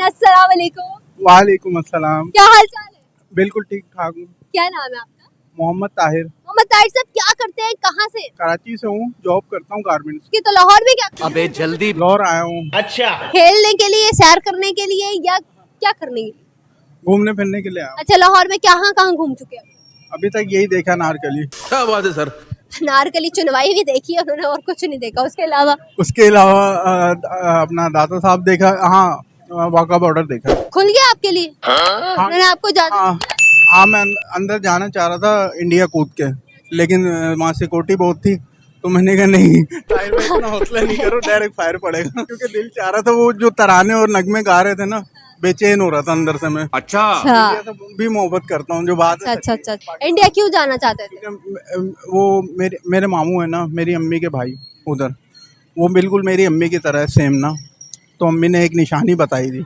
अस्सलाम वालेकुम। वालेकुम अस्सलाम। क्या हाल चाल है? बिल्कुल ठीक ठाक हूँ। क्या नाम है आपका? मोहम्मद ताहिर। मोहम्मद ताहिर साहब क्या करते हैं, कहाँ से? कराची से हूँ, जॉब करता हूँ गारमेंट्स। कि तो लाहौर में क्या करते अबे जल्दी लाहौर आया हूँ हैं? खेलने के लिए, सैर करने के लिए या क्या करने के लिए? घूमने फिरने के लिए आया हूँ। अच्छा, लाहौर में कहाँ कहाँ घूम चुके हैं? अभी तक यही देखा नारकली। क्या बात है सर। नारकली चुनवाई भी देखी है उन्होंने और कुछ नहीं देखा उसके अलावा? उसके अलावा अपना दादा साहब देखा, हाँ वाघा बॉर्डर देखा। खुल गया आपके लिए? उन्होंने आपको जाना? हाँ मैं अंदर जाना चाह रहा था इंडिया कूद के, लेकिन वहाँ सिक्योरिटी बहुत थी तो मैंने कहा नहीं ताहिर भाई इतना हौसला नहीं करो, डायरेक्ट फायर पड़ेगा। क्योंकि दिल चाह रहा था, वो जो तराने और नगमे गा रहे थे ना, बेचैन हो रहा था अंदर से मैं। अच्छा अच्छा इंडिया से भी मोहब्बत करता हूँ, जो बात है अच्छा अच्छा अच्छा। इंडिया क्यों जाना चाहते थे? वो मेरे मामू है ना, मेरी अम्मी के भाई उधर, वो बिल्कुल मेरी अम्मी की तरह है सेम ना। तो अम्मी ने एक निशानी बताई थी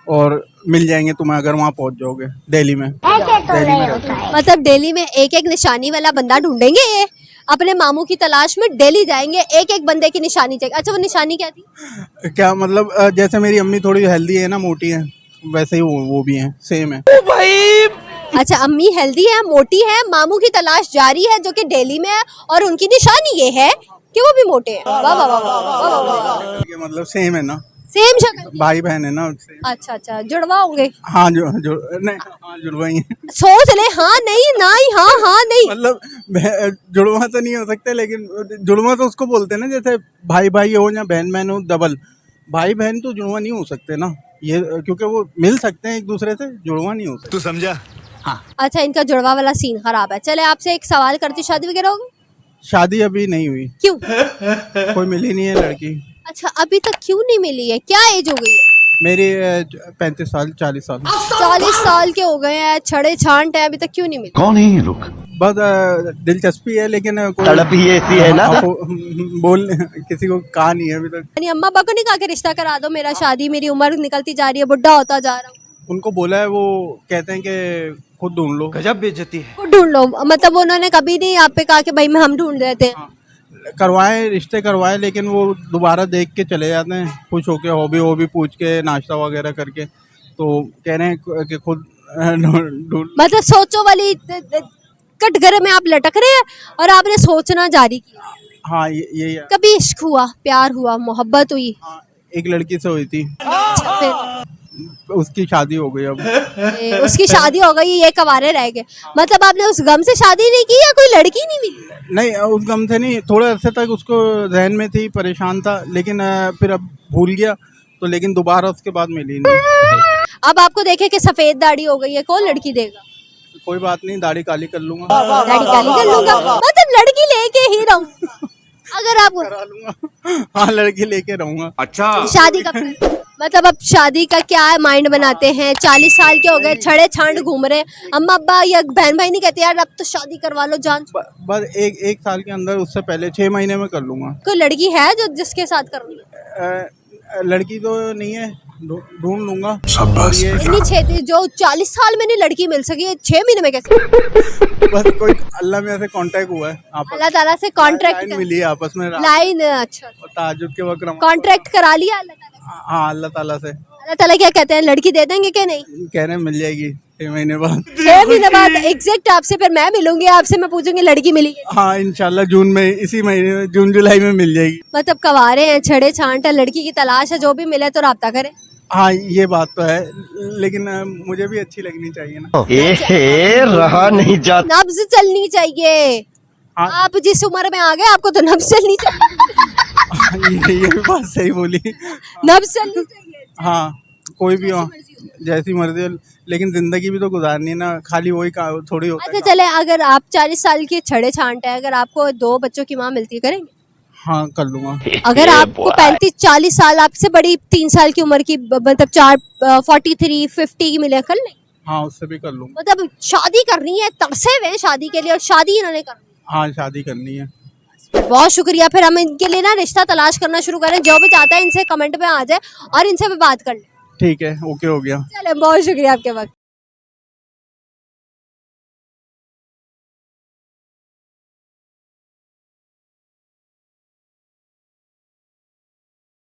और मिल जाएंगे तुम्हें अगर वहाँ पहुँच जाओगे दिल्ली में। दिल्ली में रहते हैं। मतलब दिल्ली में एक एक निशानी वाला बंदा ढूंढेंगे ये? अपने मामू की तलाश में दिल्ली जाएंगे, एक एक बंदे की निशानी चाहिए। अच्छा, वो निशानी क्या थी? क्या मतलब, जैसे मेरी अम्मी थोड़ी हेल्दी है ना, मोटी है, वैसे ही वो भी है, सेम है। अच्छा, अम्मी हेल्दी है, मोटी है, मामू की तलाश जारी है जो कि दिल्ली में है और उनकी निशानी ये है कि वो भी मोटे हैं। वाह वाह वाह वाह वाह वाह वाह। ये मतलब सेम है ना, सेम शक्ल। भाई बहन है ना same। अच्छा अच्छा, जुड़वा होंगे? हाँ नहीं, हाँ जुड़वा ही है। सोच ले, हाँ नहीं ना ही, हाँ हाँ नहीं। मतलब जुड़वा तो नहीं हो सकते, लेकिन जुड़वा तो उसको बोलते हैं ना, जैसे भाई भाई हो या बहन बहन हो, डबल। भाई बहन तो जुड़वा नहीं हो सकते ना, ये क्योंकि वो मिल सकते हैं एक दूसरे से, जुड़वा नहीं हो सकते। तू समझा। अच्छा, इनका जुड़वा वाला सीन खराब है। चले आपसे एक सवाल करती, शादी वगैरह होगी? शादी अभी नहीं हुई, क्यों? कोई मिली नहीं है लड़की। अच्छा, अभी तक क्यों नहीं मिली है? क्या एज हो गई है? मेरी 35 साल 40 साल। 40 साल के हो गए हैं, छड़े छांट है, अभी तक क्यों नहीं मिली? कौन है ये लोग? बस दिलचस्पी है, लेकिन कोई तड़प ही ऐसी है ना। बोल किसी को कहा नहीं है अभी तक। यानी अम्मा अब्बा को नहीं कहा कि रिश्ता करा दो मेरा, शादी, मेरी उम्र निकलती जा रही है, बुढ़ा होता जा रहा हूँ? उनको बोला है, वो कहते हैं कि खुद ढूंढ लो। गजब बेइज्जती है। खुद ढूंढ लो? मतलब उन्होंने कभी नहीं आप पे कहा कि भाई हम ढूंढ देते हैं? करवाए, रिश्ते करवाए, लेकिन वो दोबारा देख के चले जाते हैं, खुश होके, हॉबी पूछ के, नाश्ता वगैरह करके। तो कह रहे हैं कि खुद ढूंढ। मतलब सोचो वाली कटघरे में आप लटक रहे हैं और आपने सोचना जारी किया। हाँ यही है। कभी इश्क हुआ, प्यार हुआ, मोहब्बत हुई? हाँ, एक लड़की से हुई थी, फिर उसकी शादी हो गई अब। उसकी शादी हो गई, ये कवारे रह गए। मतलब आपने उस गम से शादी नहीं की या कोई लड़की नहीं मिली? नहीं, उस गम से नहीं, थोड़े अरसे तक उसको जहन में थी, परेशान था, लेकिन फिर अब भूल गया तो, लेकिन दोबारा उसके बाद मिली नहीं। अब आपको देखे कि सफेद दाढ़ी हो गई है, कौन लड़की देगा? कोई बात नहीं, दाढ़ी काली कर लूंगा। दाढ़ी काली कर लूंगा, मतलब लड़की लेके ही रहूंगा। अगर आप करा लूंगा, हाँ लड़की लेके रहूंगा। अच्छा शादी का मतलब अब शादी का क्या है, माइंड बनाते हैं? 40 साल के हो गए, छड़े छांड घूम रहे हैं, अम्मा अब्बा या बहन भाई नहीं कहते यार अब तो शादी करवा लो जान? बस एक साल के अंदर, उससे पहले 6 महीने में कर लूंगा। कोई लड़की है जो जिसके साथ करनी है? लड़की तो नहीं है, ढूंढ लूंगा। इतनी छेती जो 40 साल में नहीं लड़की मिल सकी, 6 महीने में कैसे? बस कोई अल्लाह में ऐसे कांटेक्ट हुआ है आपस अल्लाह ताला से कॉन्ट्रैक्ट लाइन मिली है आपस में, लाइन? अच्छा, ताजुद के वक्त कॉन्ट्रैक्ट करा लिया अल्लाह ताला से? हाँ अल्लाह ताला से। अल्लाह ताला क्या कहते हैं, लड़की दे देंगे कि नहीं? कह रहे हैं मिल जाएगी 6 महीने बाद। 6 महीने बाद एग्जैक्ट आपसे फिर मैं मिलूंगी, आपसे मैं पूछूंगी लड़की मिली? हाँ इंशाल्लाह जून में, इसी महीने में, जून जुलाई में मिल जाएगी। मतलब कवारे हैं, छड़े छांट है, लड़की की तलाश है, जो भी मिले तो राब्ता करे। हाँ ये बात तो है, लेकिन मुझे भी अच्छी लगनी चाहिए ना। रहा नहीं जाता। नब्ज चलनी चाहिए। हाँ। आप जिस उम्र में आ गए आपको तो नब्ज चलनी चाहिए। ये भी बात सही बोली। नब्ज चलनी चाहिए। हाँ कोई भी हो, जैसी मर्जी हो, लेकिन जिंदगी भी तो गुजारनी है ना, खाली वही थोड़ी होता है। अच्छा चले, अगर आप 40 साल के छड़े छांट है, अगर आपको 2 बच्चों की माँ मिलती है, करेंगे? हाँ कर लूंगा। अगर आपको 35-40 साल, आपसे बड़ी 3 साल की उम्र की, मतलब 43-50 की मिले, कर लेंगे? हाँ उससे भी कर लूंगा। मतलब शादी करनी है, तरसे हुए हैं शादी के लिए और शादी इन्होंने करनी हाँ शादी करनी है। है। बहुत शुक्रिया। फिर हम इनके लिए ना रिश्ता तलाश करना शुरू करें, जो भी चाहता है इनसे कमेंट में आ जाए और इनसे भी बात कर ले। ठीक है, ओके हो गया। चले, बहुत शुक्रिया आपके वक्त।